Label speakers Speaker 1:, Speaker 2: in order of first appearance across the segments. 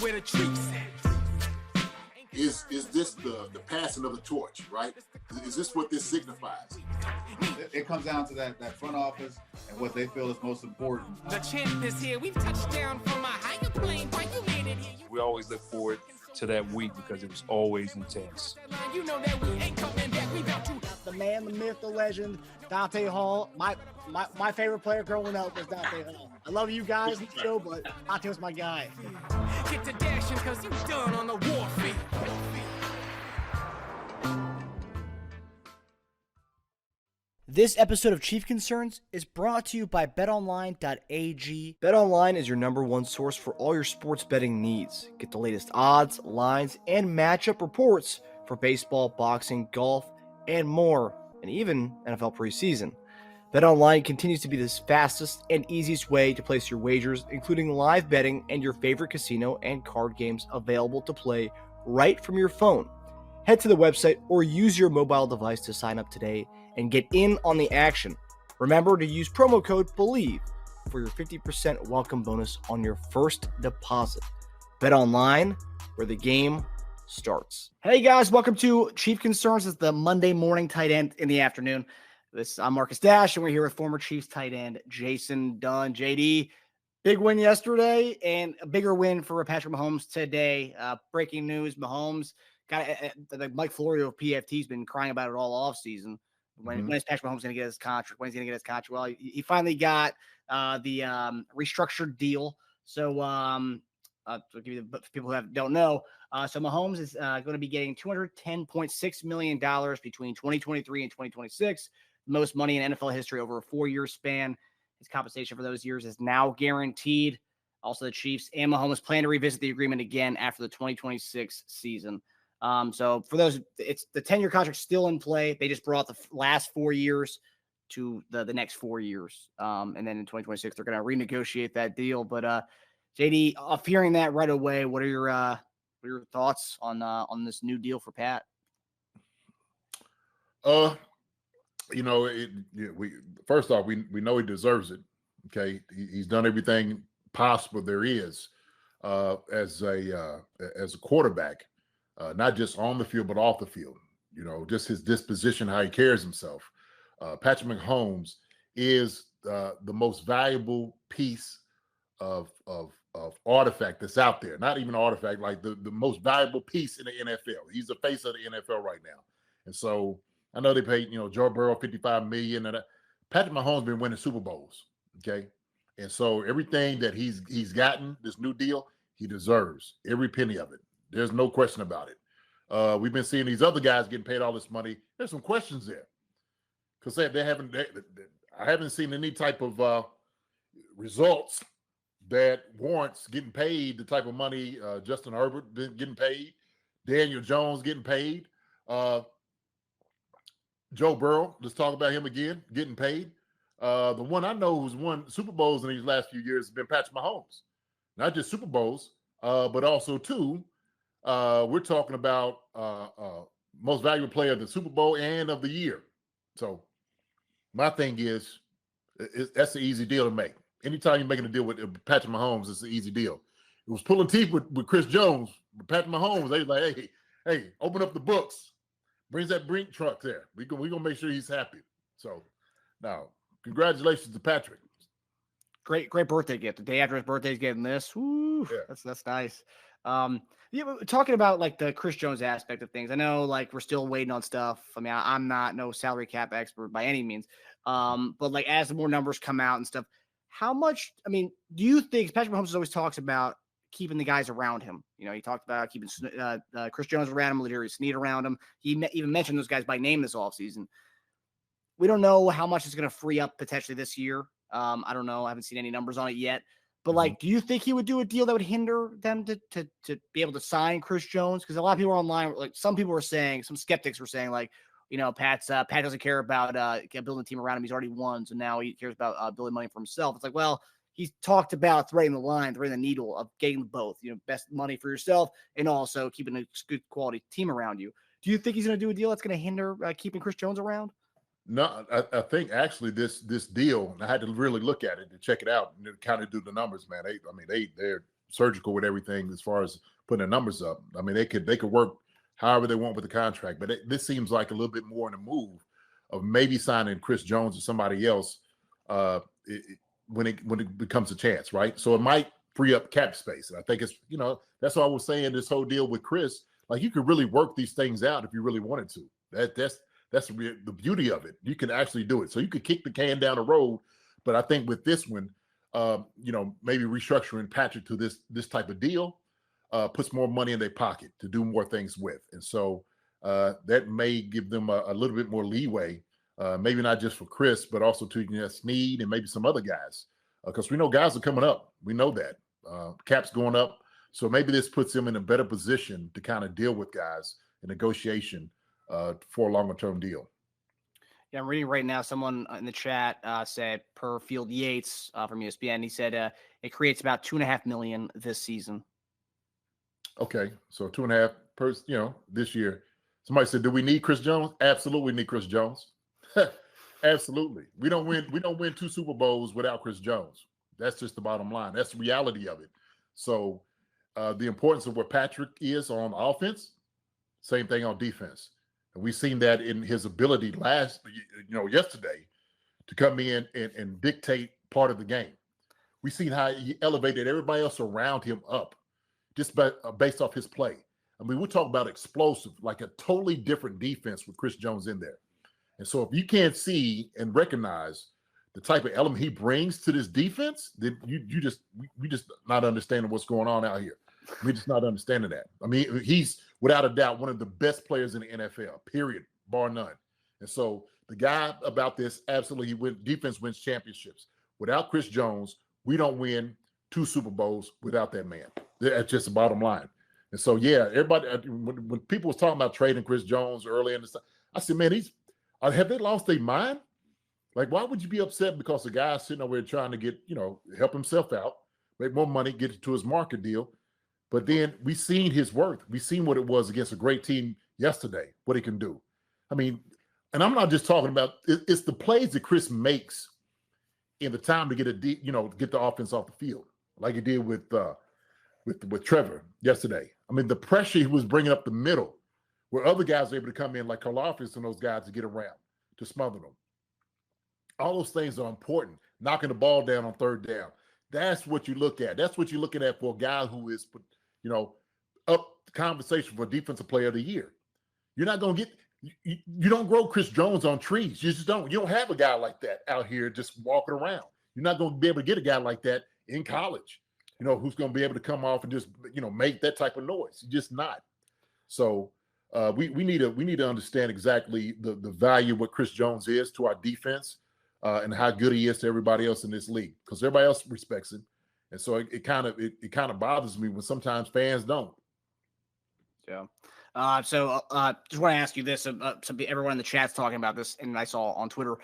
Speaker 1: where the trees at.
Speaker 2: Is this the passing of the torch, right? Is this what this signifies?
Speaker 3: It comes down to that front office and what they feel is most important.
Speaker 1: The champ is here. We've touched down from a higher plane. Why you made it here?
Speaker 4: We always look forward to that week because it was always intense.
Speaker 1: You know that we ain't coming back. We about to.
Speaker 5: The man, the myth, the legend, Dante Hall. My favorite player growing up was Dante Hall. I love you guys in the show, but Dante was my guy.
Speaker 1: Get to dashing because you done on the warfield.
Speaker 5: This episode of Chief Concerns is brought to you by betonline.ag. BetOnline is your number one source for all your sports betting needs. Get the latest odds, lines, and matchup reports for baseball, boxing, golf, and more, and even NFL preseason. BetOnline continues to be the fastest and easiest way to place your wagers, including live betting and your favorite casino and card games available to play right from your phone. Head to the website or use your mobile device to sign up today and get in on the action. Remember to use promo code BELIEVE for your 50% welcome bonus on your first deposit. Bet online, where the game starts. Hey guys, welcome to Chief Concerns. It's the Monday morning tight end in the afternoon. I'm Marcus Dash, and we're here with former Chiefs tight end Jason Dunn. JD, big win yesterday and a bigger win for Patrick Mahomes today. Breaking news, Mahomes got like Mike Florio of PFT's been crying about it all offseason. When is Patrick Mahomes going to get his contract? When is he going to get his contract? Well, he finally got the restructured deal. So to give you the people who don't know, so Mahomes is going to be getting $210.6 million between 2023 and 2026, most money in NFL history over a 4-year span. His compensation for those years is now guaranteed. Also, the Chiefs and Mahomes plan to revisit the agreement again after the 2026 season. So for those, it's the 10-year contract still in play. They just brought the last 4 years to the next 4 years. And then in 2026, they're going to renegotiate that deal. But JD, off hearing that right away, what are your thoughts on this new deal for Pat?
Speaker 3: First off, we know he deserves it. Okay, he's done everything possible there is as a quarterback. Not just on the field, but off the field. You know, just his disposition, how he carries himself. Patrick Mahomes is the most valuable piece of artifact that's out there. Not even an artifact, like the most valuable piece in the NFL. He's the face of the NFL right now. And so I know they paid, Joe Burrow $55 million. And Patrick Mahomes been winning Super Bowls. Okay. And so everything that he's gotten, this new deal, he deserves every penny of it. There's no question about it. We've been seeing these other guys getting paid all this money. There's some questions there because I haven't seen any type of results that warrants getting paid the type of money Justin Herbert been getting paid, Daniel Jones getting paid, Joe Burrow. Let's talk about him again, getting paid. The one I know who's won Super Bowls in these last few years has been Patrick Mahomes. Not just Super Bowls, but also too. We're talking about most valuable player of the Super Bowl and of the year. So my thing is that's an easy deal to make. Anytime you're making a deal with Patrick Mahomes, it's an easy deal. It was pulling teeth with Chris Jones, with Patrick Mahomes. They was like, hey, open up the books. Brings that brink truck there. We're gonna make sure he's happy. So now, congratulations to Patrick.
Speaker 5: Great birthday gift. The day after his birthday, he's getting this. Woo, yeah. That's nice. Talking about like the Chris Jones aspect of things, I know like we're still waiting on stuff. I mean, I'm not no salary cap expert by any means. But like as more numbers come out and stuff, how much, do you think Patrick Mahomes always talks about keeping the guys around him? He talked about keeping Chris Jones around him, Ladarius Sneed around him. He even mentioned those guys by name this offseason. We don't know how much it's going to free up potentially this year. I don't know. I haven't seen any numbers on it yet. But, like, do you think he would do a deal that would hinder them to be able to sign Chris Jones? Because a lot of people are online, like some people were saying, some skeptics were saying, like, Pat doesn't care about building a team around him. He's already won, so now he cares about building money for himself. It's like, well, he's talked about threading the needle of getting both, best money for yourself and also keeping a good quality team around you. Do you think he's going to do a deal that's going to hinder keeping Chris Jones around?
Speaker 3: No, I think actually this deal, I had to really look at it to check it out and kind of do the numbers, man. They're surgical with everything as far as putting the numbers up. I mean, they could work however they want with the contract, but this seems like a little bit more in the move of maybe signing Chris Jones or somebody else when it becomes a chance, right? So it might free up cap space. And I think it's, that's what I was saying, this whole deal with Chris, like you could really work these things out if you really wanted to. That's the beauty of it. You can actually do it. So you could kick the can down the road. But I think with this one, maybe restructuring Patrick to this type of deal puts more money in their pocket to do more things with. And so that may give them a little bit more leeway, maybe not just for Chris, but also to Snead and maybe some other guys. Because we know guys are coming up. We know that. Cap's going up. So maybe this puts them in a better position to kind of deal with guys in negotiation for a longer-term deal.
Speaker 5: Yeah, I'm reading right now. Someone in the chat said per Field Yates from ESPN, he said it creates about $2.5 million this season.
Speaker 3: Okay, so 2.5 per, this year. Somebody said, "Do we need Chris Jones?" Absolutely need Chris Jones. Absolutely. We don't win 2 Super Bowls without Chris Jones. That's just the bottom line. That's the reality of it. So the importance of what Patrick is on offense, same thing on defense. And we've seen that in his ability yesterday to come in and dictate part of the game. We've seen how he elevated everybody else around him up just based off his play. I mean, we're talking about explosive, like a totally different defense with Chris Jones in there. And so if you can't see and recognize the type of element he brings to this defense, then we just not understanding what's going on out here. We're just not understanding that. I mean, he's without a doubt one of the best players in the NFL, period, bar none. And so the guy about this, absolutely, defense wins championships. Without Chris Jones, we don't win 2 Super Bowls without that man. That's just the bottom line. And so, yeah, everybody, when people was talking about trading Chris Jones early in the stuff, I said, man, have they lost their mind? Like, why would you be upset because the guy's sitting over here trying to get, help himself out, make more money, get to his market deal? But then we seen his worth. We seen what it was against a great team yesterday, what he can do. I mean, and I'm not just talking about it's the plays that Chris makes in the time to get get the offense off the field, like he did with Trevor yesterday. I mean, the pressure he was bringing up the middle, where other guys were able to come in, like Karlaftis and those guys, to get around, to smother them. All those things are important. Knocking the ball down on 3rd down. That's what you look at. That's what you're looking at for a guy who is, up the conversation for Defensive Player of the Year. You're not going to get you don't grow Chris Jones on trees. You just don't. You don't have a guy like that out here just walking around. You're not going to be able to get a guy like that in college, who's going to be able to come off and just, make that type of noise. You're just not. So we need to understand exactly the value of what Chris Jones is to our defense and how good he is to everybody else in this league, because everybody else respects him. And so it kind of bothers me when sometimes fans don't.
Speaker 5: Yeah. So just want to ask you this. Everyone in the chat's talking about this, and I saw on Twitter,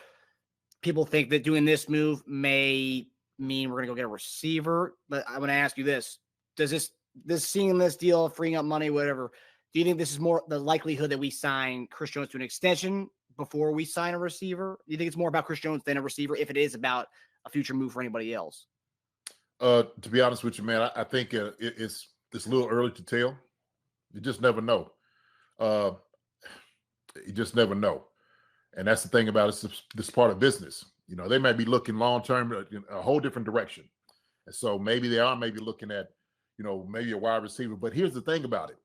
Speaker 5: people think that doing this move may mean we're going to go get a receiver. But I want to ask you this. Does seeing this deal, freeing up money, whatever, do you think this is more the likelihood that we sign Chris Jones to an extension before we sign a receiver? Do you think it's more about Chris Jones than a receiver if it is about a future move for anybody else?
Speaker 3: To be honest with you, man, I think it's a little early to tell. You just never know. You just never know. And that's the thing about it. This part of business. They may be looking long-term a whole different direction. And so maybe they are maybe looking at, maybe a wide receiver. But here's the thing about it.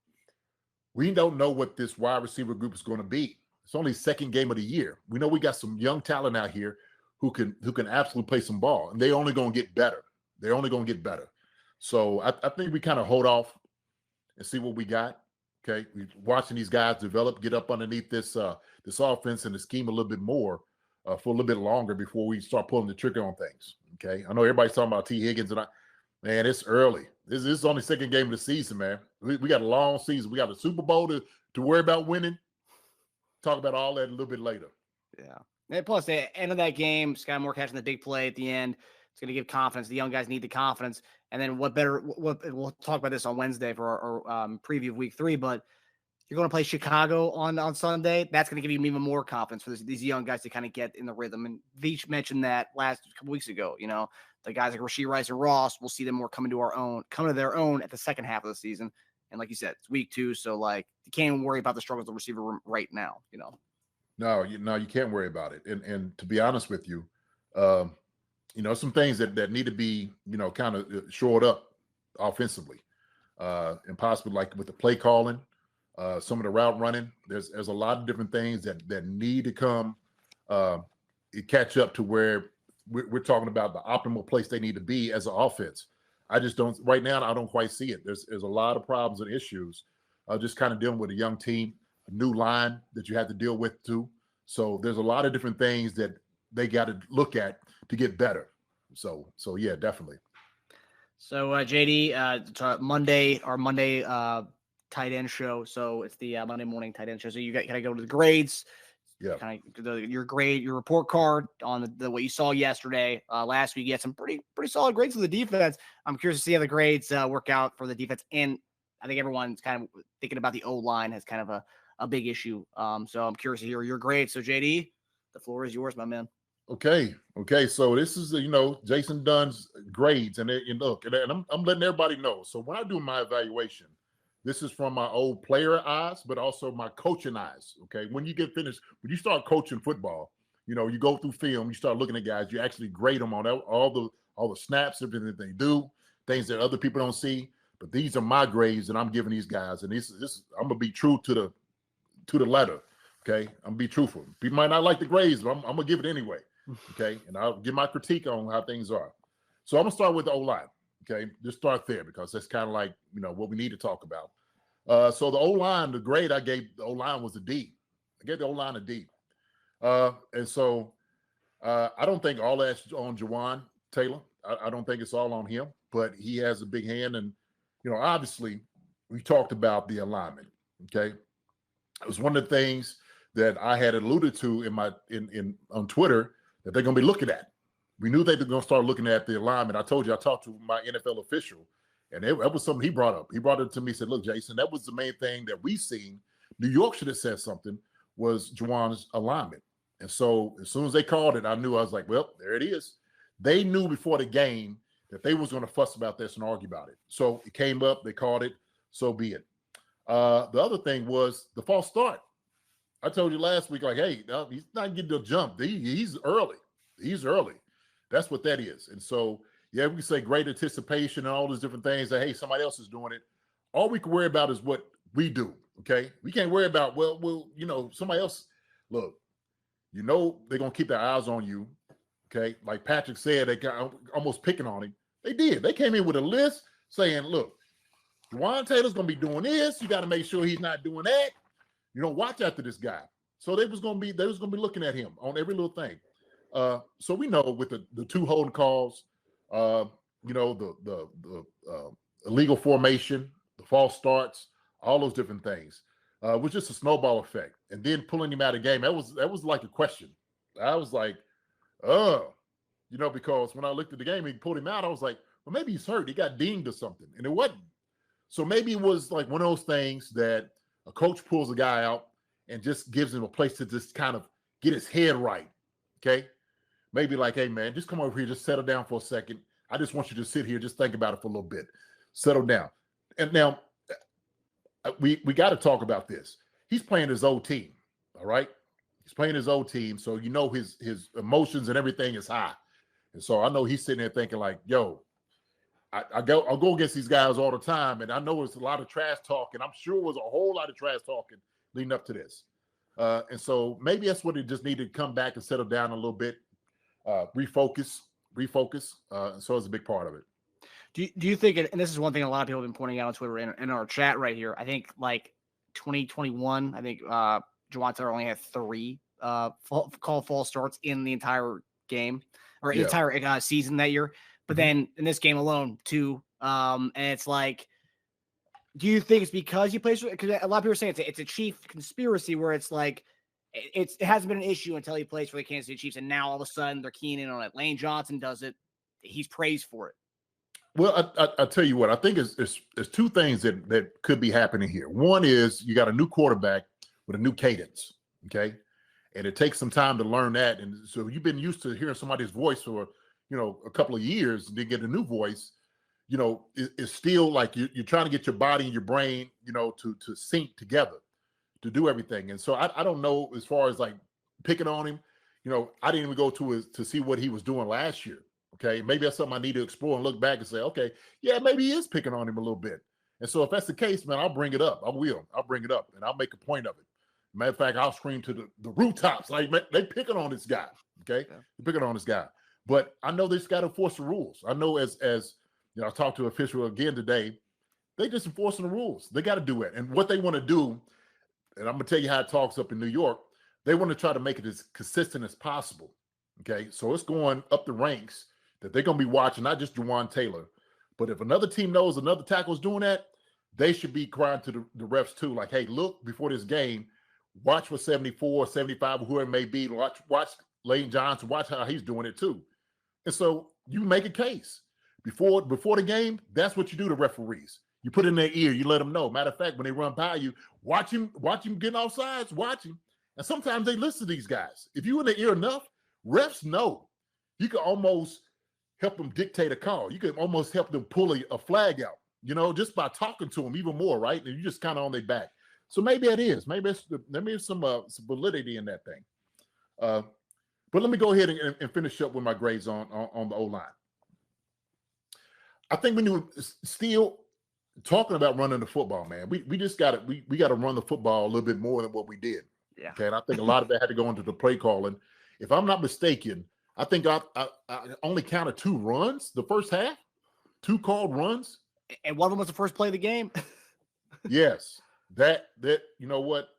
Speaker 3: We don't know what this wide receiver group is going to be. It's only 2nd game of the year. We know we got some young talent out here who can absolutely play some ball, and they're only going to get better. They're only going to get better. So I think we kind of hold off and see what we got. Okay, we're watching these guys develop, get up underneath this offense and the scheme a little bit more for a little bit longer before we start pulling the trigger on things. Okay, I know everybody's talking about T. Higgins, and man, it's early. This is only 2nd game of the season, man. We got a long season. We got a Super Bowl to worry about winning. Talk about all that a little bit later.
Speaker 5: Yeah. And plus, the end of that game, Sky Moore catching the big play at the end. It's going to give confidence. The young guys need the confidence. And then we'll talk about this on Wednesday for our preview of week 3. But You're going to play Chicago on Sunday. That's going to give you even more confidence for these young guys to kind of get in the rhythm. And Veach mentioned that last couple weeks ago. The guys like Rashee Rice and Ross, we'll see them more come to their own at the second half of the season. And like you said, it's week 2, so like you can't even worry about the struggles of the receiver room right now.
Speaker 3: No, you can't worry about it. And to be honest with you, some things that need to be kind of shored up offensively, and possibly like with the play calling. Some of the route running, there's a lot of different things that need to come catch up to where we're talking about the optimal place they need to be as an offense. I just don't right now. I don't quite see it. There's a lot of problems and issues. Just kind of dealing with a young team, a new line that you have to deal with too. So there's a lot of different things that they got to look at to get better. So yeah, definitely.
Speaker 5: So JD, it's Monday tight end show. So it's the Monday morning tight end show. So you got to go to the grades.
Speaker 3: Yeah.
Speaker 5: Kind of your grade, your report card on the what you saw yesterday. Last week, you had some pretty solid grades for the defense. I'm curious to see how the grades work out for the defense. And I think everyone's kind of thinking about the O-line as kind of a big issue. So I'm curious to hear your grades. So JD, the floor is yours, my man.
Speaker 3: Okay. So this is Jason Dunn's grades, and look, and I'm letting everybody know. So when I do my evaluation, this is from my old player eyes, but also my coaching eyes. Okay, when you get finished, when you start coaching football, you go through film, you start looking at guys, you actually grade them on all the snaps, everything that they do, things that other people don't see. But these are my grades that I'm giving these guys, and this I'm gonna be true to the letter. Okay, I'm gonna be truthful. People might not like the grades, but I'm gonna give it anyway. Okay, and I'll give my critique on how things are. So I'm gonna start with the O-line. Okay, just start there because that's kind of like what we need to talk about. So the O-line, the grade I gave the O-line was a D. I gave the O-line a D. And so I don't think all that's on Jawan Taylor. I don't think it's all on him, but he has a big hand. And obviously we talked about the alignment. Okay, it was one of the things that I had alluded to on Twitter that they're going to be looking at. We knew they were going to start looking at the alignment. I told you I talked to my NFL official, and that was something he brought up. He brought it to me, said, look, Jason, that was the main thing that we seen. New York should have said something, was Juwan's alignment. And so as soon as they called it, I knew. I was like, well, there it is. They knew before the game that they was going to fuss about this and argue about it. So it came up, they called it, so be it. The other thing was the false start. I told you last week, like, hey, he's not getting the jump. He's early. He's early. That's what that is. And so, yeah, we can say great anticipation and all those different things that, hey, somebody else is doing it. All we can worry about is what we do, okay? We can't worry about, well, somebody else. Look, they're going to keep their eyes on you, okay? Like Patrick said, they got almost picking on him. They did. They came in with a list saying, look, Jawan Taylor's going to be doing this. You got to make sure he's not doing that. Watch after this guy. So they was going to be looking at him on every little thing. So we know with the two holding calls, the illegal formation, the false starts, all those different things, was just a snowball effect. And then pulling him out of the game, that was like a question. I was like, because when I looked at the game, he pulled him out. I was like, well, maybe he's hurt. He got dinged or something, and it wasn't. So maybe it was like one of those things that a coach pulls a guy out and just gives him a place to just kind of get his head right. Okay. Maybe like, hey man, just come over here, just settle down for a second. I just want you to sit here, just think about it for a little bit. Settle down. And now we got to talk about this. He's playing his old team. All right. He's playing his old team. So his emotions and everything is high. And so I know he's sitting there thinking like, yo, I'll go against these guys all the time. And I know it's a lot of trash talk, and I'm sure it was a whole lot of trash talking leading up to this. And so maybe that's what it just needed to come back and settle down a little bit, refocus. So it's a big part of it.
Speaker 5: Do you think, and this is one thing a lot of people have been pointing out on Twitter in our chat right here, I think like 2021, I think Jawan Taylor only had 3 false starts in the entire game or entire season that year. But then in this game alone, 2. And it's like, do you think it's because he plays? Because a lot of people are saying it's a Chief conspiracy where it's like it hasn't been an issue until he plays for the Kansas City Chiefs, and now all of a sudden they're keying in on it. Lane Johnson does it; he's praised for it.
Speaker 3: Well, I tell you what, I think it's two things that could be happening here. One is you got a new quarterback with a new cadence, okay? And it takes some time to learn that. And so you've been used to hearing somebody's voice for, a couple of years, and then get a new voice, it's still like you're trying to get your body and your brain, to sync together, to do everything. And so I don't know, as far as like picking on him, I didn't even go to see what he was doing last year. Okay, maybe that's something I need to explore and look back and say, okay, yeah, maybe he is picking on him a little bit. And so if that's the case, man, I'll bring it up. I'll bring it up, and I'll make a point of it. Matter of fact, I'll scream to the rooftops, like, man, they picking on this guy. Okay,
Speaker 5: Yeah.
Speaker 3: They're picking on this guy. But I know they just got to enforce the rules. I know as I talked to an official again today, they just enforcing the rules. They got to do it. And what they want to do, and I'm gonna tell you how it talks up in New York, they want to try to make it as consistent as possible. Okay, so it's going up the ranks that they're going to be watching, not just Juwan Taylor, but if another team knows another tackle is doing that, they should be crying to the refs too, like, hey, look, before this game, watch for 74, 75, or whoever it may be, watch Lane Johnson, watch how he's doing it too. And so you make a case. Before the game, that's what you do to referees. You put in their ear, you let them know. Matter of fact, when they run by you, watch him getting off sides, watch him. And sometimes they listen to these guys. If you in the ear enough, refs know. You can almost help them dictate a call. You can almost help them pull a flag out, just by talking to them even more, right? And you're just kind of on their back. So maybe it is. Maybe it's some validity in that thing. But let me go ahead and finish up with my grades on the O-line. I think when you still talking about running the football, man, we just got to we got to run the football a little bit more than what we did.
Speaker 5: Yeah.
Speaker 3: Okay, and I think a lot of that had to go into the play calling. If I'm not mistaken, I think I only counted 2 runs the first half, 2 called runs.
Speaker 5: And one of them was the first play of the game.
Speaker 3: Yes, that you know what?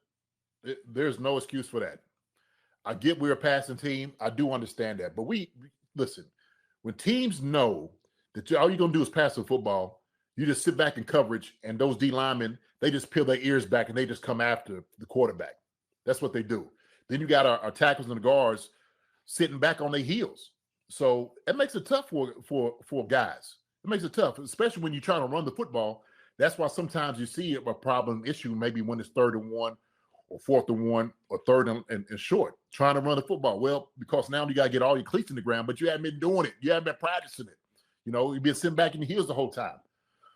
Speaker 3: There's no excuse for that. I get we're a passing team. I do understand that. But we listen, when teams know that all you're going to do is pass the football, you just sit back in coverage, and those D linemen, they just peel their ears back and they just come after the quarterback. That's what they do. Then you got our tackles and the guards sitting back on their heels. So it makes it tough for guys. It makes it tough, especially when you're trying to run the football. That's why sometimes you see a problem issue maybe when it's 3rd and 1 or 4th and 1 or 3rd and short, trying to run the football. Well, because now you got to get all your cleats in the ground, but you haven't been doing it. You haven't been practicing it. You've been sitting back in the heels the whole time.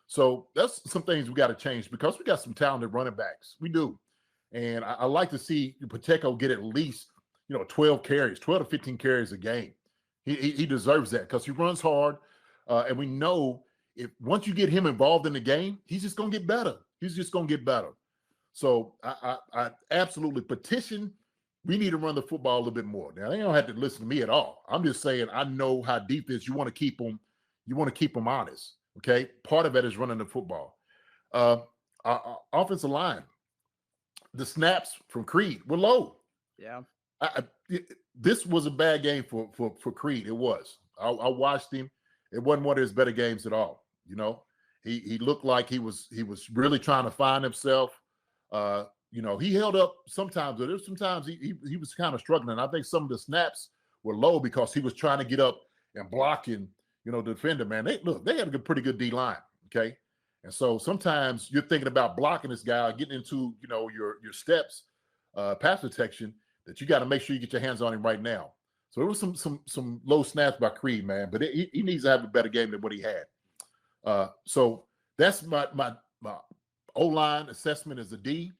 Speaker 3: So that's some things we got to change because we got some talented running backs. We do. And I like to see Pacheco get at least, 12 to 15 carries a game. He deserves that because he runs hard. And we know once you get him involved in the game, he's just going to get better. He's just going to get better. So I absolutely petition. We need to run the football a little bit more. Now, they don't have to listen to me at all. I'm just saying I know how deep this. You want to keep them. You want to keep them honest. Okay. Part of it is running the football. Our offensive line, the snaps from Creed were low.
Speaker 5: Yeah.
Speaker 3: This was a bad game for Creed. It was. I watched him. It wasn't one of his better games at all. He looked like he was really trying to find himself. He held up sometimes, but there's sometimes he was kind of struggling. I think some of the snaps were low because he was trying to get up and blocking, the defender. Man, they had a pretty good D line. Okay. And so sometimes you're thinking about blocking this guy, getting into, your steps, pass protection, that you got to make sure you get your hands on him right now. So there was some low snaps by Creed, man, but he needs to have a better game than what he had. So that's my O-line assessment as a D.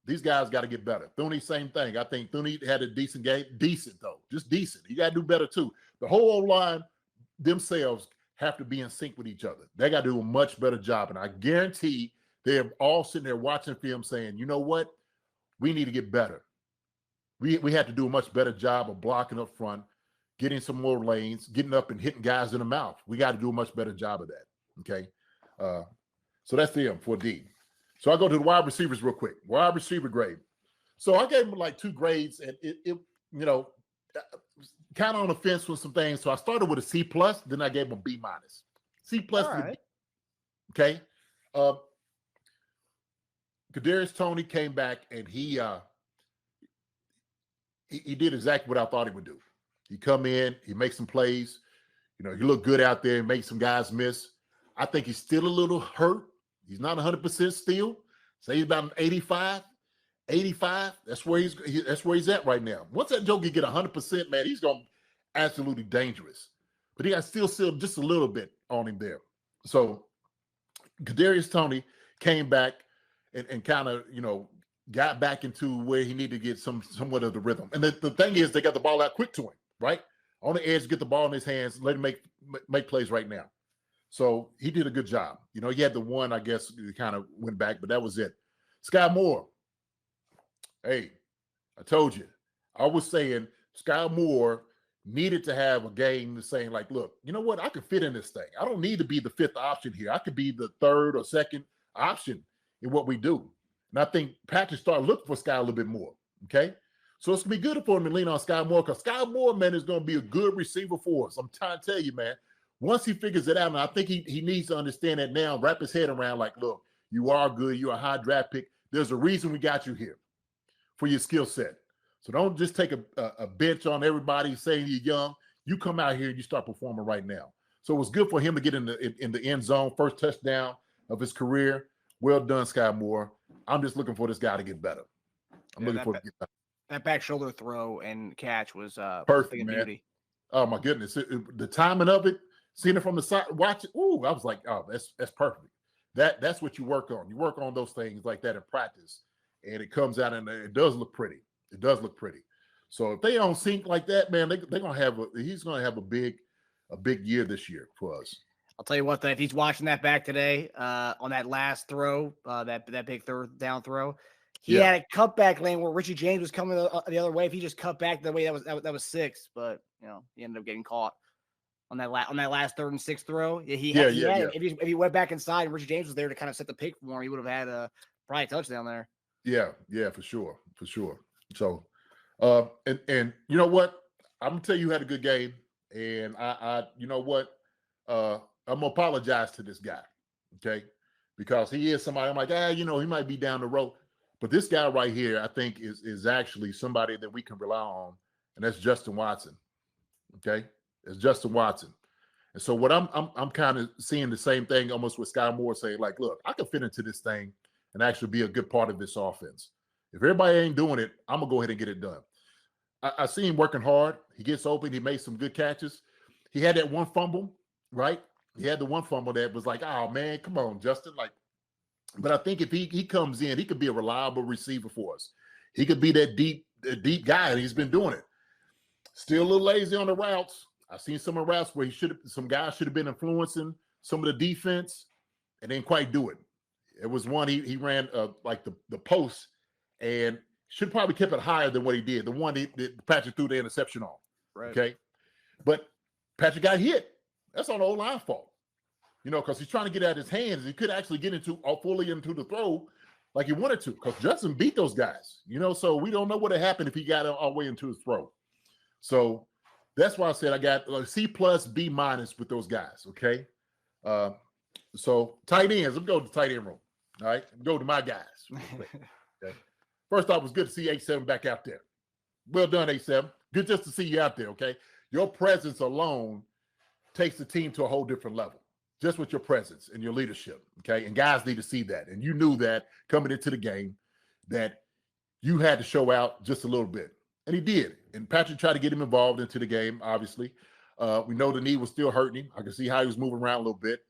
Speaker 3: These guys got to get better. Thuney, same thing. I think Thuney had a decent game. Decent, though. Just decent. He got to do better, too. The whole O-line themselves have to be in sync with each other. They got to do a much better job. And I guarantee they're all sitting there watching film saying, you know what? We need to get better. We have to do a much better job of blocking up front, getting some more lanes, getting up and hitting guys in the mouth. We got to do a much better job of that. Okay. So that's the M for D. So I go to the wide receivers real quick. Wide receiver grade. So I gave them like 2 grades, and it kind of on the fence with some things. So I started with a C+, then I gave them a B-. C+.
Speaker 5: All right.
Speaker 3: Okay. Kadarius Toney came back, and he did exactly what I thought he would do. He come in, he makes some plays. You know, he looked good out there and made some guys miss. I think he's still a little hurt. He's not 100% still. Say he's about an 85. That's where he's at right now. Once that joker get 100%, man, he's going to be absolutely dangerous. But he got still just a little bit on him there. So Kadarius Toney came back and kind of, you know, got back into where he needed to get somewhat of the rhythm. And the thing is, they got the ball out quick to him, right? On the edge, get the ball in his hands, let him make plays right now. So he did a good job. You know, he had the one, I guess, he kind of went back, but that was it. Sky Moore. Hey, I told you. I was saying Sky Moore needed to have a game saying, like, look, you know what? I can fit in this thing. I don't need to be the fifth option here. I could be the third or second option in what we do. And I think Patrick started looking for Sky a little bit more, okay? So it's going to be good for him to lean on Sky Moore because Sky Moore, man, is going to be a good receiver for us. I'm trying to tell you, man. Once he figures it out, and I think he needs to understand that now, wrap his head around, like, look, you are good. You're a high draft pick. There's a reason we got you here for your skill set. So don't just take a bench on everybody saying you're young. You come out here and you start performing right now. So it was good for him to get in the end zone, first touchdown of his career. Well done, Sky Moore. I'm just looking for this guy to get better. I'm looking for him to get better.
Speaker 5: That back shoulder throw and catch was
Speaker 3: perfect, man.
Speaker 5: Beauty.
Speaker 3: Oh my goodness, the timing of it, seeing it from the side, watch it. Ooh, I was like, oh, that's perfect. That's what you work on. You work on those things like that in practice, and it comes out and it does look pretty. It does look pretty. So if they don't sync like that, man, they're gonna have he's gonna have a big year this year for us.
Speaker 5: I'll tell you what, though, if he's watching that back today on that last throw, that big third down throw, he had a cutback lane where Richie James was coming the other way. If he just cut back the way that was 6, but you know he ended up getting caught on that last 3rd and 6 throw. If he went back inside and Richie James was there to kind of set the pick for him, he would have had probably a touchdown there.
Speaker 3: Yeah, for sure. So, and you know what? I'm gonna tell you, had a good game, and I you know what? I'm gonna apologize to this guy, okay? Because he is somebody. I'm like, you know, he might be down the road, but this guy right here, I think, is actually somebody that we can rely on, and that's Justin Watson. Okay, it's Justin Watson. And so what I'm kind of seeing the same thing almost with Sky Moore saying, like, look, I can fit into this thing and actually be a good part of this offense. If everybody ain't doing it, I'm gonna go ahead and get it done. I see him working hard. He gets open. He made some good catches. He had that one fumble, right? He had the one fumble that was like, oh man, come on, Justin. Like, but I think if he comes in, he could be a reliable receiver for us. He could be that deep guy, and he's been doing it. Still a little lazy on the routes. I've seen some of the routes where some guys should have been influencing some of the defense and didn't quite do it. It was one he ran like the post and should probably kept it higher than what he did. The one that Patrick threw the interception on. Right. Okay. But Patrick got hit. That's on the O-line fault. You know, because he's trying to get out his hands. He could actually get fully into the throw like he wanted to, because Justin beat those guys. You know, so we don't know what would happen if he got all the way into his throw. So that's why I said I got a C+, B- with those guys. Okay. So tight ends. Let's go to the tight end room. All right. Go to my guys. Okay. First off, it was good to see 8-7 back out there. Well done, 8-7. Good just to see you out there. Okay. Your presence alone takes the team to a whole different level. Just with your presence and your leadership, okay? And guys need to see that. And you knew that coming into the game that you had to show out just a little bit. And he did. And Patrick tried to get him involved into the game, obviously. We know the knee was still hurting him. I can see how he was moving around a little bit.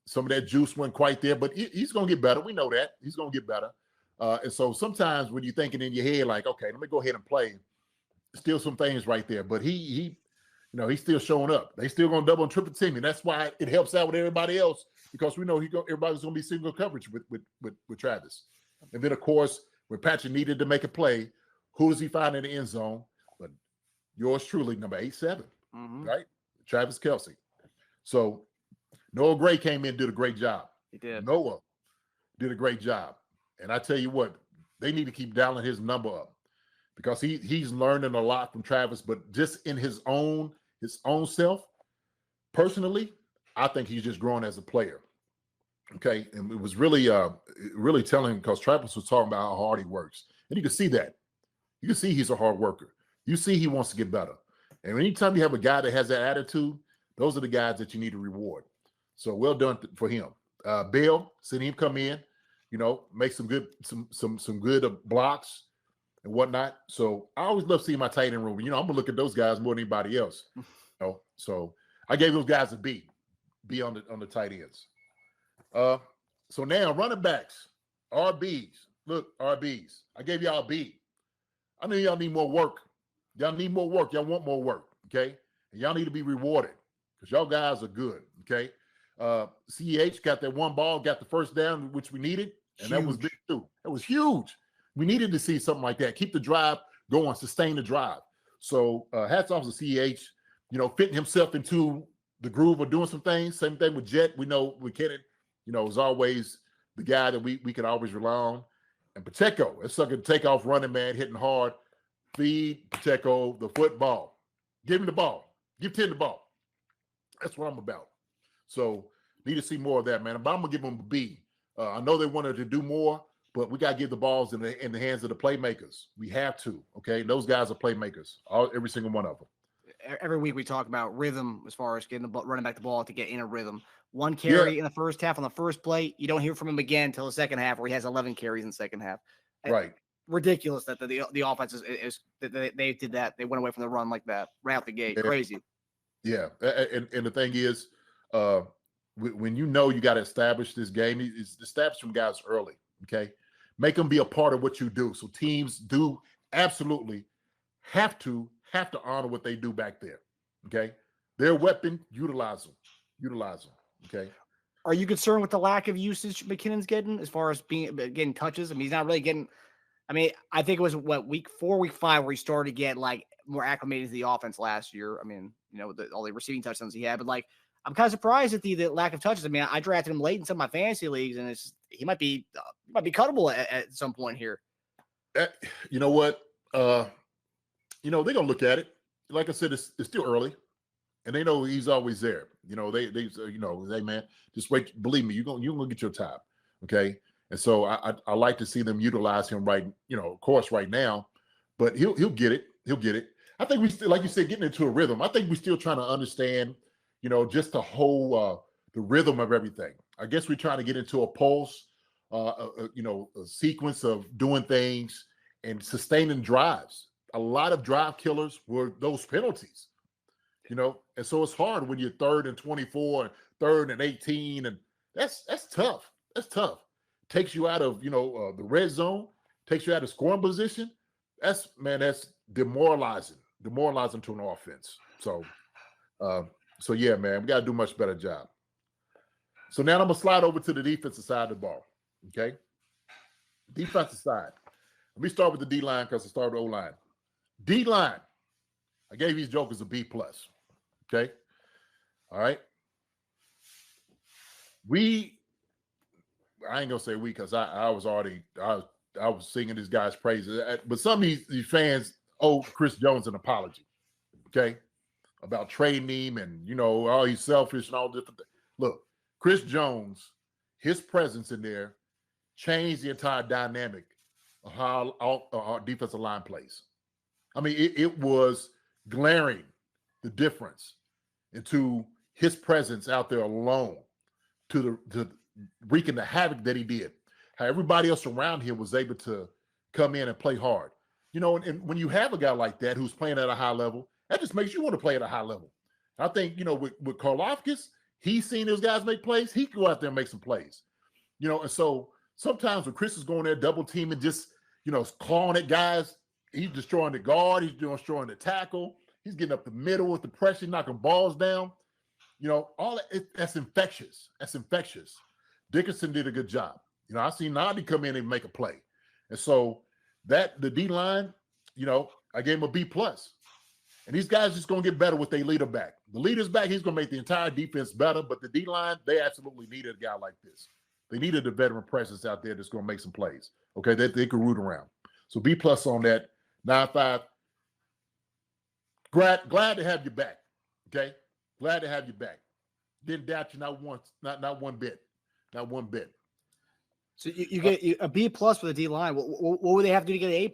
Speaker 3: Some of that juice wasn't quite there, but he's going to get better. We know that. He's going to get better. And so sometimes when you're thinking in your head, like, okay, let me go ahead and play, still some things right there. But he you know, he's still showing up. They still going to double and triple team, and that's why it helps out with everybody else, because we know everybody's going to be single coverage with Travis. And then, of course, when Patrick needed to make a play, who does he find in the end zone? But yours truly, number 8-7, right? Travis Kelce. So Noah Gray came in and did a great job.
Speaker 5: He did.
Speaker 3: Noah did a great job. And I tell you what, they need to keep dialing his number up, because he's learning a lot from Travis, but just in his own self, personally, I think he's just growing as a player. Okay. And it was really telling, because Travis was talking about how hard he works. And you can see that. You can see he's a hard worker. You see he wants to get better. And anytime you have a guy that has that attitude, Those are the guys that you need to reward. So well done for him. Bill, seeing him come in, make some good blocks and whatnot. So I always love seeing my tight end room. I'm gonna look at those guys more than anybody else. So I gave those guys a B on the tight ends. So now running backs, RBs. Look, RBs. I gave y'all a B. I know y'all need more work. Y'all need more work. Y'all want more work. Okay, and y'all need to be rewarded because y'all guys are good. Okay. CEH got that one ball, got the first down, which we needed, and that was big too. That was huge. We needed to see something like that. Keep the drive going, sustain the drive. So hats off to CEH, fitting himself into the groove of doing some things. Same thing with Jet. We know with Kenneth, is always the guy that we can always rely on. And Pacheco, that sucker take off running, man, hitting hard. Feed Pacheco the football. Give him the ball. Give Tim the ball. That's what I'm about. So need to see more of that, man. But I'm gonna give them a B. I know they wanted to do more, but we gotta give the balls in the hands of the playmakers. We have to. Okay, those guys are playmakers. Every single one of them.
Speaker 5: Every week we talk about rhythm as far as getting running back the ball to get in a rhythm. One carry in the first half on the first play, you don't hear from him again until the second half, where he has 11 carries in the second half.
Speaker 3: Right.
Speaker 5: Ridiculous that the offense is they did that. They went away from the run like that right out the gate.
Speaker 3: Yeah.
Speaker 5: Crazy.
Speaker 3: Yeah, and the thing is, when you got to establish this game, it's establish some guys early. Okay, make them be a part of what you do. So teams do absolutely have to honor what they do back there. Okay, their weapon, utilize them. Okay.
Speaker 5: Are you concerned with the lack of usage McKinnon's getting as far as getting touches? I mean, he's not really getting. I mean, I think it was week 4, week 5 where he started to get like more acclimated to the offense last year. I mean, all the receiving touchdowns he had, but like I'm kind of surprised at the lack of touches. I mean, I drafted him late in some of my fantasy leagues, and he might be cuttable at some point here.
Speaker 3: You know what? They're gonna look at it. Like I said, it's still early, and they know he's always there. They man, just wait. Believe me, you're gonna get your time. Okay. And so I like to see them utilize him right, of course, right now, but he'll get it. He'll get it. I think we still, like you said, getting into a rhythm. I think we're still trying to understand, just the whole the rhythm of everything. I guess we're trying to get into a pulse, a sequence of doing things and sustaining drives. A lot of drive killers were those penalties, and so it's hard when you're 3rd and 24 and 3rd and 18, and that's tough. That's tough. Takes you out of the red zone, takes you out of scoring position. That's demoralizing to an offense. So yeah, man, we got to do a much better job. So now I'm gonna slide over to the defensive side of the ball. Okay, defensive side. Let me start with the D line because I started with O line. D line, I gave these jokers a B+. Okay, all right. I ain't gonna say we because I was singing this guy's praises, but some of these fans owe Chris Jones an apology, okay, about trading him and he's selfish and all different things. Look, Chris Jones, his presence in there changed the entire dynamic of how our defensive line plays. I mean, it was glaring the difference into his presence out there alone to wreaking the havoc that he did. How everybody else around him was able to come in and play hard. And when you have a guy like that who's playing at a high level, that just makes you want to play at a high level. I think, with Karlaftis, he's seen those guys make plays. He can go out there and make some plays. And so sometimes when Chris is going there double teaming, just, clawing at guys, he's destroying the guard, he's destroying the tackle, he's getting up the middle with the pressure, knocking balls down. All that's infectious. That's infectious. Dickerson did a good job. I seen Nagy come in and make a play. And so the D line, I gave him a B+. And these guys just going to get better with their leader back. The leader's back, he's going to make the entire defense better. But the D line, they absolutely needed a guy like this. They needed a veteran presence out there that's going to make some plays. Okay, that they could root around. So B+ on that. 9-5. Glad to have you back. Okay, glad to have you back. Didn't doubt you not once, not one bit. Not one bit.
Speaker 5: So you get a B+ for the D line. What would they have to do to get an A+?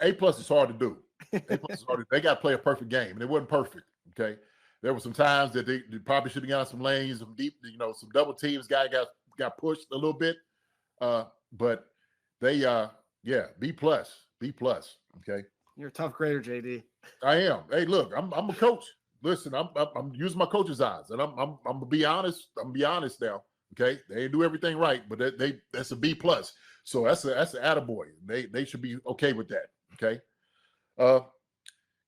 Speaker 3: A+ is hard to do. They got to play a perfect game, and it wasn't perfect. Okay, there were some times that they probably should have got some lanes, some deep, some double teams. Guy got pushed a little bit, but they, B plus. Okay,
Speaker 5: You're a tough grader, JD.
Speaker 3: I am. Hey, look, I'm a coach. Listen, I'm using my coach's eyes, and I'm gonna be honest. I'm gonna be honest now. Okay, they didn't do everything right, but that's a B plus. So that's an attaboy. They should be okay with that. Okay.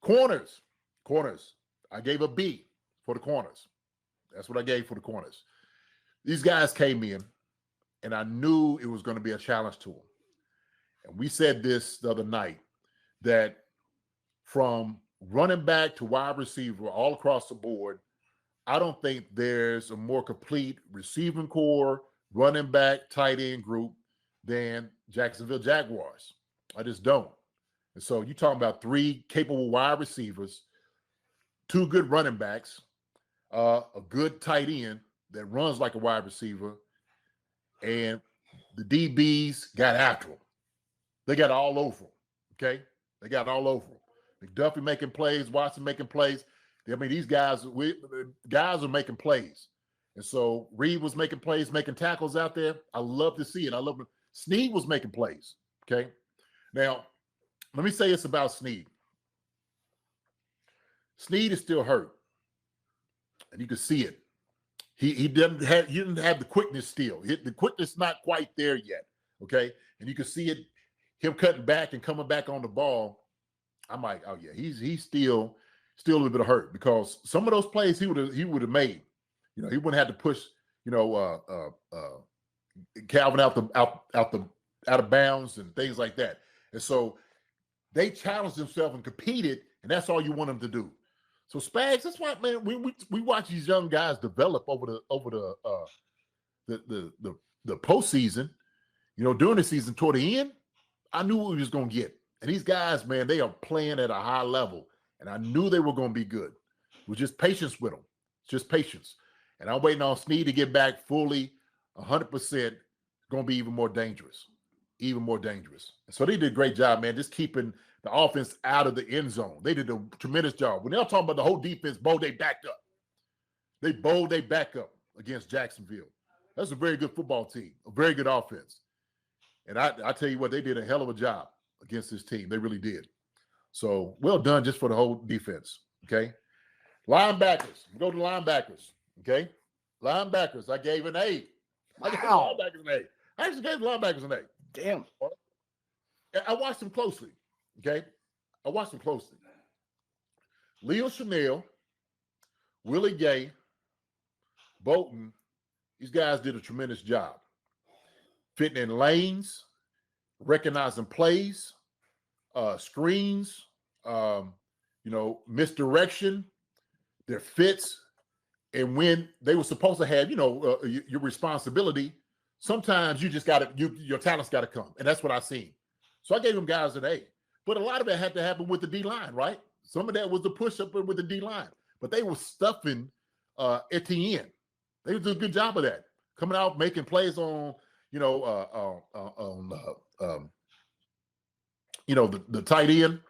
Speaker 3: Corners. I gave a B for the corners. That's what I gave for the corners. These guys came in, and I knew it was going to be a challenge to them. And we said this the other night, that from running back to wide receiver all across the board, I don't think there's a more complete receiving core, running back, tight end group than Jacksonville Jaguars. I just don't. And so you're talking about 3 capable wide receivers, 2 good running backs, a good tight end that runs like a wide receiver, and the DBs got after him. They got all over him, okay? They got all over him. McDuffie making plays, Watson making plays. I mean, these guys are making plays. And so Reid was making plays, making tackles out there. I love to see it. I love it. Snead was making plays, okay? Now, let me say this about Snead. Snead is still hurt, and you can see it. He didn't have the quickness still. The quickness not quite there yet, okay? And you can see it, him cutting back and coming back on the ball. I'm like, oh yeah, he's still a little bit hurt, because some of those plays he would have made. He wouldn't have to push, Calvin out of bounds and things like that. And so they challenged themselves and competed, and that's all you want them to do. So Spags, that's why, man, we watch these young guys develop over the postseason. During the season, toward the end, I knew what we was gonna get. And these guys, man, they are playing at a high level, and I knew they were gonna be good. It was just patience with them, just patience. And I'm waiting on Snead to get back fully 100%. Going to be even more dangerous. And so they did a great job, man, just keeping the offense out of the end zone. They did a tremendous job. When they're talking about the whole defense, they backed up. They back up against Jacksonville. That's a very good football team, a very good offense. And I tell you what, they did a hell of a job against this team. They really did. So well done just for the whole defense, okay? Linebackers. We go to linebackers, okay? Linebackers, I gave an A. I gave linebackers an A. I actually gave linebackers an A.
Speaker 5: Damn.
Speaker 3: I watched them closely, okay? Leo Chanel, Willie Gay, Bolton, these guys did a tremendous job. Fitting in lanes, recognizing plays, screens, misdirection, their fits. And when they were supposed to have, your responsibility, sometimes you just your talent's got to come. And that's what I seen. So I gave them guys an A. But a lot of it had to happen with the D-line, right? Some of that was the push-up with the D-line. But they were stuffing Etienne. They did a good job of that. Coming out, making plays on, the tight end,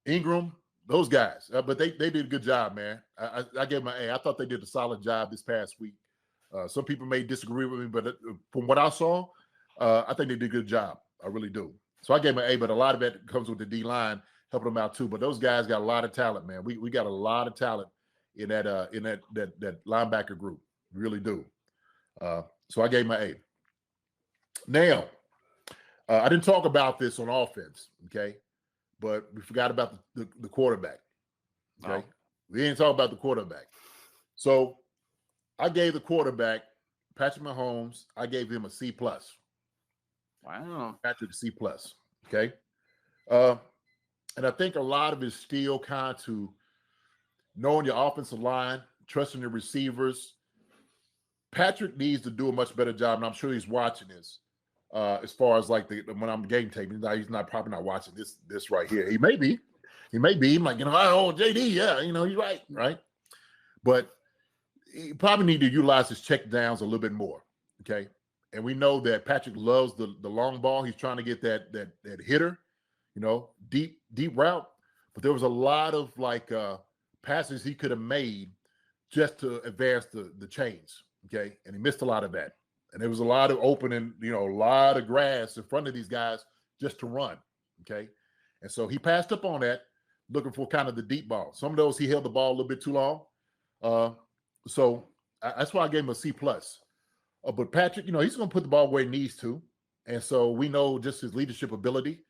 Speaker 3: Ingram, those guys. But they did a good job, man. I gave them an A. I thought they did a solid job this past week. Some people may disagree with me, but from what I saw, I think they did a good job. I really do. So I gave them an A, but a lot of it comes with the D-line helping them out too. But those guys got a lot of talent, man. We got a lot of talent in that linebacker group. We really do. So I gave them an A. Now, I didn't talk about this on offense, okay? But we forgot about the quarterback. Okay. Oh. We didn't talk about the quarterback. So I gave the quarterback, Patrick Mahomes, I gave him a C+.
Speaker 5: Wow.
Speaker 3: Patrick, a C+. Okay. And I think a lot of it is still kind of to knowing your offensive line, trusting the receivers. Patrick needs to do a much better job, and I'm sure he's watching this. As far as like when I'm game taping, he's probably not watching this right here. He may be. He might, oh, JD, yeah, he's right. But he probably need to utilize his check downs a little bit more, okay? And we know that Patrick loves the long ball. He's trying to get that hitter, deep route, but there was a lot of passes he could have made just to advance the chains. Okay. And he missed a lot of that. And there was a lot of opening, a lot of grass in front of these guys just to run. Okay. And so he passed up on that, looking for kind of the deep ball. Some of those he held the ball a little bit too long. So that's why I gave him a C+. But Patrick, he's going to put the ball where he needs to. And so we know just his leadership ability,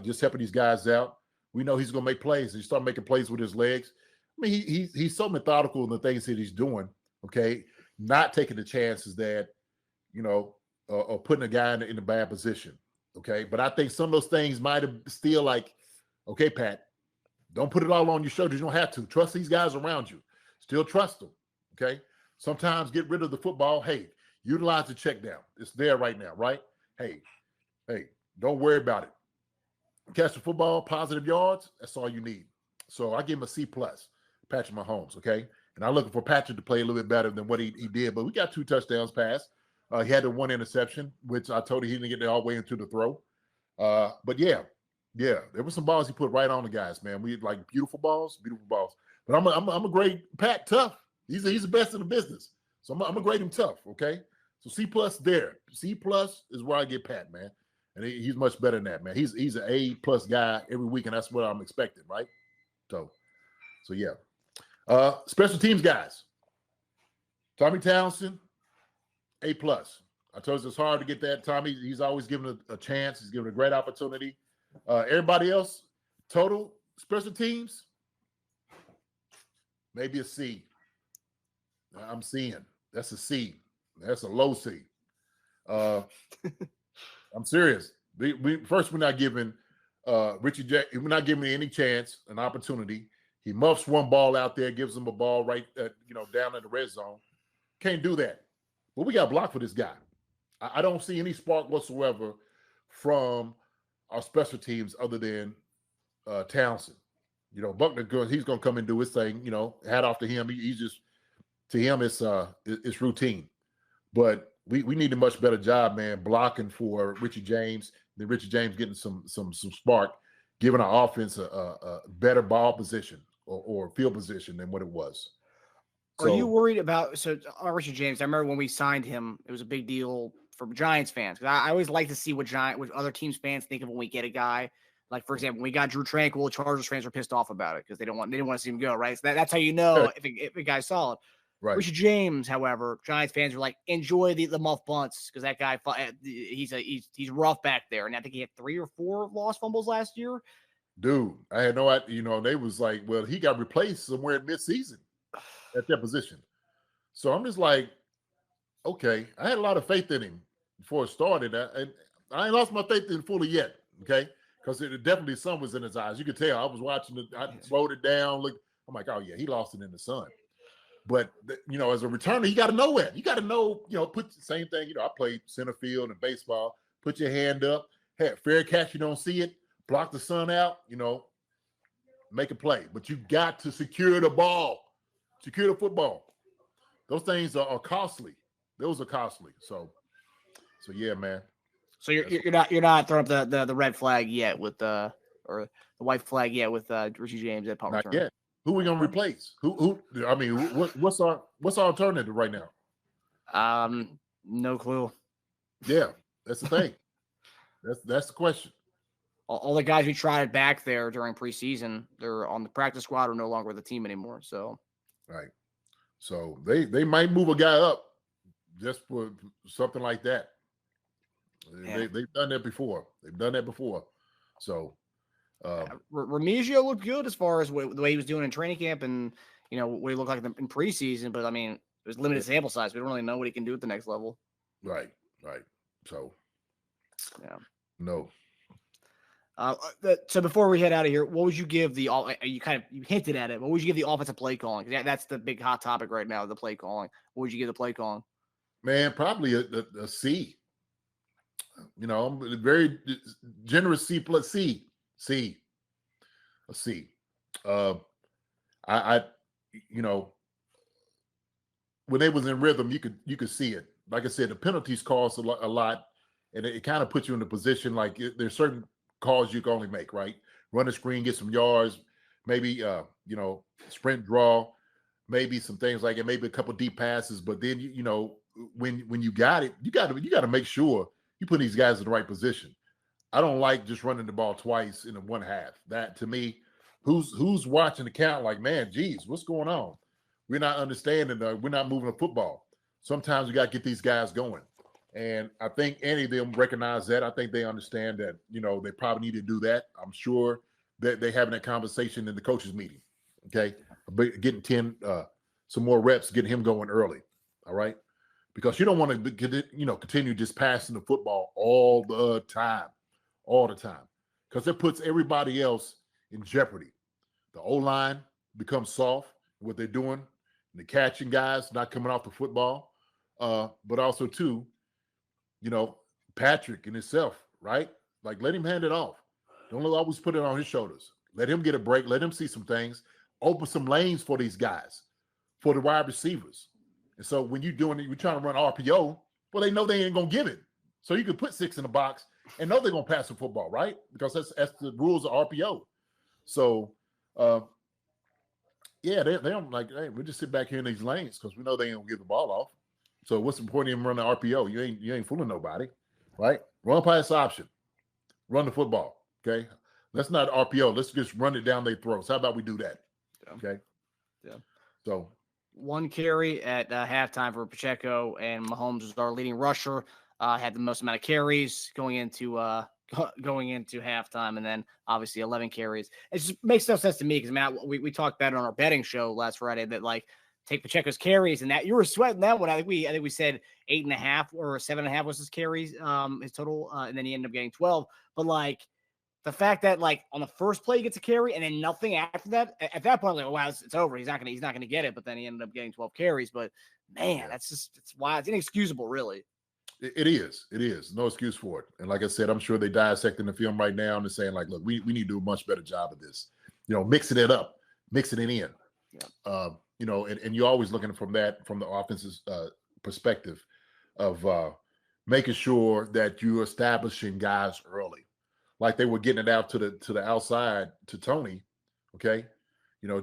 Speaker 3: just helping these guys out. We know he's going to make plays. He start making plays with his legs. I mean, he's so methodical in the things that he's doing, okay? Not taking the chances that, or putting a guy in a bad position, okay? But I think some of those things might have still okay, Pat, don't put it all on your shoulders. You don't have to. Trust these guys around you. Still trust them, okay? Sometimes get rid of the football. Hey, utilize the check down. It's there right now, right? Hey, don't worry about it. Catch the football, positive yards, that's all you need. So I give him a C+, Patrick Mahomes, okay? And I'm looking for Patrick to play a little bit better than what he did, but we got 2 touchdowns passed. He had the 1 interception, which I told you he didn't get there all the way into the throw. But yeah, there were some balls he put right on the guys, man. We like beautiful balls. But I'm a grade Pat tough. He's the best in the business. So I'm gonna grade him tough, okay? So C+ there. C+ is where I get Pat, man. And he's much better than that, man. He's an A+ guy every week, and that's what I'm expecting, right? So yeah. Special teams guys. Tommy Townsend, A+. I told you it's hard to get that. Tommy, he's always given a chance. He's given a great opportunity. Everybody else, total special teams, maybe a C. I'm seeing that's a C. That's a low C. I'm serious. We're not giving Richie Jack. We're not giving him any chance, an opportunity. He muffs one ball out there, gives him a ball right, down in the red zone. Can't do that. But we got blocked for this guy. I don't see any spark whatsoever from our special teams other than Townsend. Buckner, he's going to come and do his thing. Hat off to him. He's just, to him, it's routine. But we need a much better job, man, blocking for Richie James. Then Richie James getting some spark, giving our offense a better ball position or field position than what it was.
Speaker 5: Are you worried about Richie James? I remember when we signed him, it was a big deal for Giants fans. I always like to see what other teams fans think of when we get a guy. Like, for example, when we got Drew Tranquil, Chargers fans were pissed off about it because they didn't want to see him go, right? So that's how you know if a guy's solid. Right. Richie James, however, Giants fans are like, enjoy the muff bunts because that guy, he's rough back there. And I think he had 3 or 4 lost fumbles last year.
Speaker 3: Dude, I had no idea. They was like, well, he got replaced somewhere in midseason at that position. So I'm just like, okay, I had a lot of faith in him before it started. And I ain't lost my faith in him fully yet, okay? Because it definitely sun was in his eyes. You could tell. I was watching it. I slowed it down. I'm like, oh, yeah, he lost it in the sun. But, as a returner, you got to know it. You got to know, put the same thing. I played center field and baseball. Put your hand up. Hey, fair catch, you don't see it. Block the sun out, make a play. But you got to secure the ball. Secure the football. Those things are costly. Those are costly. So yeah, man.
Speaker 5: So you're not throwing up the red flag yet or the white flag yet with Richie James at punt return.
Speaker 3: Not yet. Who are we gonna replace? Who? I mean, what's our alternative right now?
Speaker 5: No clue.
Speaker 3: Yeah, that's the thing. that's the question.
Speaker 5: All the guys we tried back there during preseason, they're on the practice squad or no longer with the team anymore. So,
Speaker 3: right. So they might move a guy up just for something like that. Yeah. They've done that before. So.
Speaker 5: Remigio looked good as far as the way he was doing in training camp and, what he looked like in preseason. But, I mean, there's limited sample size. We don't really know what he can do at the next level.
Speaker 3: Right. So,
Speaker 5: yeah.
Speaker 3: No.
Speaker 5: So before we head out of here, what would you give you hinted at it. What would you give the offensive play calling? That's the big hot topic right now, the play calling. What would you give the play calling? Man, probably
Speaker 3: a C. I'm a very generous C+. C. A C. I when they was in rhythm, you could see it. Like I said, the penalties cost a lot, and it kind of puts you in a position like there's certain calls you can only make, right? Run the screen, get some yards, maybe sprint draw, maybe some things like it, maybe a couple deep passes. But then when you got it, you got to make sure you put these guys in the right position. I don't like just running the ball twice in the one half. That to me, who's watching the count like, man, geez, what's going on? We're not understanding. We're not moving the football. Sometimes we got to get these guys going. And I think any of them recognize that. I think they understand that, they probably need to do that. I'm sure that they're having that conversation in the coaches meeting. Okay. Getting 10, some more reps, getting him going early. All right. Because you don't want to, continue just passing the football all the time. Because it puts everybody else in jeopardy. The O-line becomes soft, what they're doing, the catching guys not coming off the football. But also too, Patrick in himself, right? Like, let him hand it off. Don't always put it on his shoulders. Let him get a break. Let him see some things. Open some lanes for these guys, for the wide receivers. And so when you're doing it, you're trying to run RPO, well, they know they ain't going to give it. So you can put 6 in the box and know they're going to pass the football, right? Because that's the rules of RPO. So, they don't like, hey, we just sit back here in these lanes because we know they ain't going to give the ball off. So what's the point of him running RPO? You ain't fooling nobody, right? Run pass option. Run the football, okay? Let's not RPO. Let's just run it down their throats. How about we do that?
Speaker 5: Yeah.
Speaker 3: Okay?
Speaker 5: Yeah.
Speaker 3: So
Speaker 5: 1 carry at halftime for Pacheco, and Mahomes was our leading rusher. Had the most amount of carries going into halftime, and then obviously 11 carries. It just makes no sense to me because, Matt, we talked about it on our betting show last Friday that, like, take Pacheco's carries, and that you were sweating that one. I think we said 8.5 or 7.5 was his carries, his total, and then he ended up getting 12. But like the fact that like on the first play he gets a carry and then nothing after that, at that point, like, wow, it's over. He's not gonna get it. But then he ended up getting 12 carries. But man, it's why it's inexcusable, really.
Speaker 3: it is. No excuse for it. And like I said, I'm sure they dissecting the film right now and they're saying, like, look, we need to do a much better job of this. Mixing it up, mixing it in.
Speaker 5: Yeah.
Speaker 3: And you're always looking from the offense's perspective of making sure that you're establishing guys early, like they were getting it out to the outside to Tony. Okay,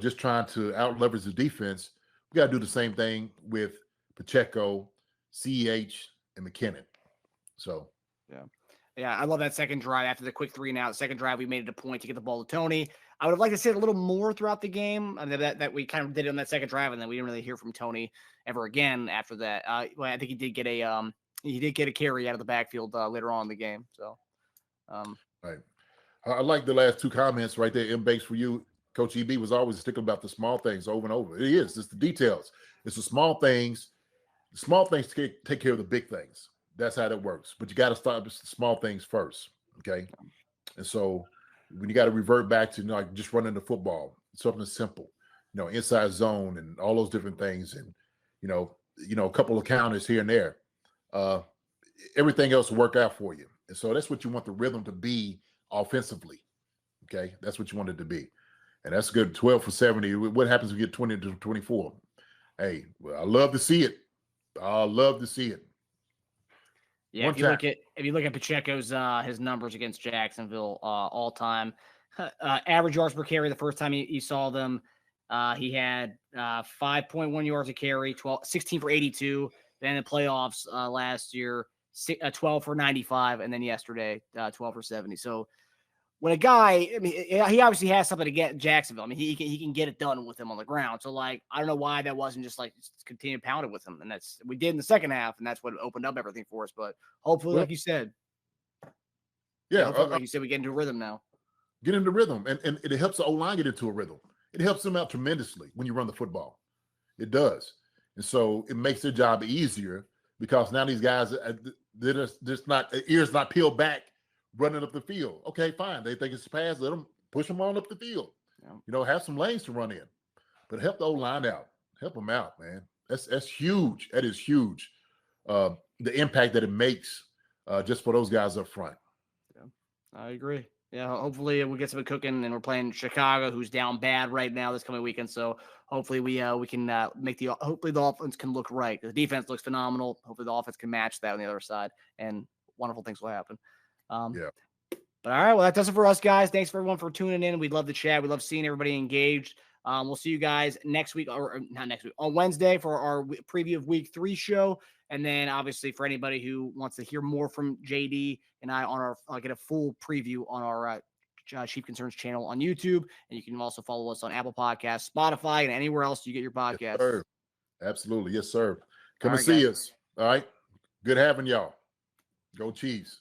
Speaker 3: just trying to out leverage the defense. We got to do the same thing with Pacheco, CEH, and McKinnon. So
Speaker 5: yeah, I love that second drive after the quick 3-and-out. Second drive, we made it a point to get the ball to Tony. I would have liked to see it a little more throughout the game. I mean, that we kind of did it on that second drive, and then we didn't really hear from Tony ever again after that. Well, I think he did get a carry out of the backfield later on in the game. So,
Speaker 3: right. I like the last 2 comments right there. M-Bakes for you. Coach EB was always sticking about the small things over and over. It is. It's the details. It's the small things. The small things take care of the big things. That's how that works. But you got to start with the small things first. Okay. And so when you got to revert back to like just running the football, something simple, inside zone and all those different things, and a couple of counters here and there, everything else will work out for you. And so that's what you want the rhythm to be offensively. Okay, that's what you want it to be, and that's good. 12 for 70. What happens if we get 20 to 24? Hey, well, I love to see it. I love to see it.
Speaker 5: Yeah, if you look at Pacheco's his numbers against Jacksonville all time, average yards per carry the first time you saw them, he had 5.1 yards a carry, 16 for 82. Then in the playoffs last year, 12 for 95, and then yesterday 12 for 70. So when a guy, I mean, he obviously has something to get Jacksonville. I mean, he can get it done with him on the ground. So like, I don't know why that wasn't just like continue pounding with him, and that's we did in the second half, and that's what opened up everything for us. But hopefully, like you said, like you said, we get into a rhythm now.
Speaker 3: Get into rhythm, and it helps the O-line get into a rhythm. It helps them out tremendously when you run the football. It does, and so it makes their job easier because now these guys they're just not ears not peeled back. Running up the field. Okay, fine. They think it's a pass. Let them push them on up the field. Yeah. Have some lanes to run in. But help the O-line out. Help them out, man. That's huge. That is huge. The impact that it makes just for those guys up front.
Speaker 5: Yeah, I agree. Yeah, hopefully we'll get something cooking, and we're playing Chicago, who's down bad right now this coming weekend. So hopefully we can hopefully the offense can look right. The defense looks phenomenal. Hopefully the offense can match that on the other side, and wonderful things will happen. But all right, well, that does it for us, guys. Thanks for everyone for tuning in. We'd love to chat. We love seeing everybody engaged. We'll see you guys next week, or not next week, on Wednesday for our preview of Week 3 show. And then, obviously, for anybody who wants to hear more from JD and I on our get a full preview on our Chief Concerns channel on YouTube. And you can also follow us on Apple Podcasts, Spotify, and anywhere else you get your podcasts.
Speaker 3: Yes, sir. Absolutely. Yes, sir. Come
Speaker 5: All
Speaker 3: and
Speaker 5: right,
Speaker 3: see
Speaker 5: guys.
Speaker 3: us. All right. Good having y'all. Go Chiefs.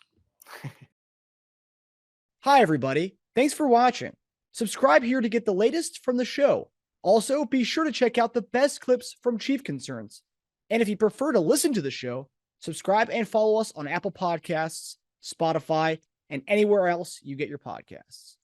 Speaker 5: Hi, everybody. Thanks for watching. Subscribe here to get the latest from the show. Also, be sure to check out the best clips from Chief Concerns. And if you prefer to listen to the show, subscribe and follow us on Apple Podcasts, Spotify, and anywhere else you get your podcasts.